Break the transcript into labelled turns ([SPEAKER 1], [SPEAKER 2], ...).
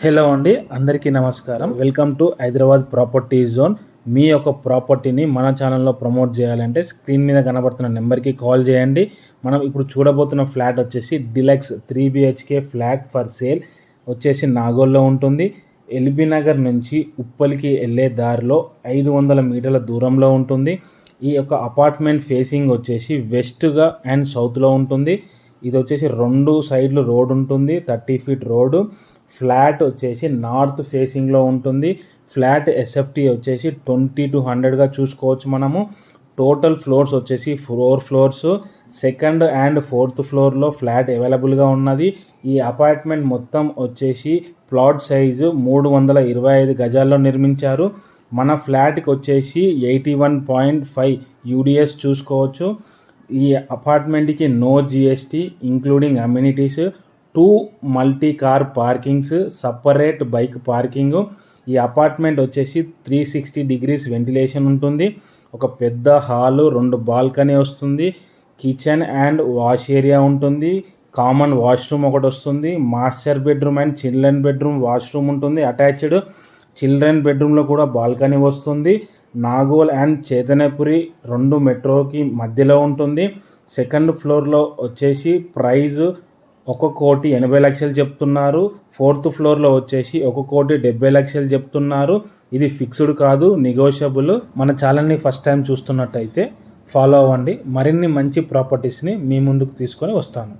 [SPEAKER 1] Hello అండి, అందరికీ నమస్కారం. Welcome to Hyderabad property zone. మీ యొక్క ప్రాపర్టీని మన ఛానల్లో ప్రమోట్ చేయాలంటే స్క్రీన్ మీద కనబడుతున్న నెంబర్కి కాల్ చేయండి. మనం ఇప్పుడు చూడబోతున్న ఫ్లాట్ వచ్చేసి deluxe 3 BHK flat for sale వచ్చేసి నాగోల్లో ఉంటుంది. ఎల్బీ నగర్ నుంచి ఉప్పల్కి వెళ్ళే దారిలో 500 మీటర్ల దూరంలో ఉంటుంది. ఈ యొక్క అపార్ట్మెంట్ ఫేసింగ్ వచ్చేసి వెస్ట్గా అండ్ సౌత్లో ఉంటుంది. ఇది వచ్చేసి 2 సైడ్లు రోడ్ ఉంటుంది, 30 ఫీట్ రోడ్డు. ఫ్లాట్ వచ్చేసి నార్త్ ఫేసింగ్లో ఉంటుంది. ఫ్లాట్ ఎస్ఎఫ్టీ వచ్చేసి 20 to 100గా చూసుకోవచ్చు మనము. టోటల్ ఫ్లోర్స్ వచ్చేసి 4 ఫ్లోర్స్. సెకండ్ అండ్ ఫోర్త్ ఫ్లోర్లో ఫ్లాట్ అవైలబుల్గా ఉన్నది. ఈ అపార్ట్మెంట్ మొత్తం వచ్చేసి ప్లాట్ సైజు 325 గజాల్లో నిర్మించారు. మన ఫ్లాట్కి వచ్చేసి 81.5 UDS చూసుకోవచ్చు. ఈ అపార్ట్మెంట్కి no GST including amenities, 2 multi car parkings, separate bike parking. ఈ అపార్ట్మెంట్ వచ్చేసి 360 degrees వెంటిలేషన్ ఉంటుంది. ఒక పెద్ద హాలు, 2 బాల్కనీ వస్తుంది. కిచెన్ అండ్ వాష్ ఏరియా ఉంటుంది. కామన్ వాష్రూమ్ ఒకటి వస్తుంది. Master bedroom and children bedroom washroom ఉంటుంది అటాచ్డ్. చిల్డ్రన్ బెడ్రూమ్లో కూడా బాల్కనీ వస్తుంది. నాగోల్ అండ్ చైతన్యపురి 2 మెట్రోకి మధ్యలో ఉంటుంది. సెకండ్ ఫ్లోర్లో వచ్చేసి ప్రైజ్ 1,80,00,000 చెప్తున్నారు. ఫోర్త్ ఫ్లోర్లో వచ్చేసి 1,70,00,000 చెప్తున్నారు. ఇది ఫిక్స్డ్ కాదు, నెగోషియబుల్. మన ఛానల్ని ఫస్ట్ టైం చూస్తున్నట్టయితే ఫాలో అవ్వండి. మరిన్ని మంచి ప్రాపర్టీస్ని మీ ముందుకు తీసుకొని వస్తాను.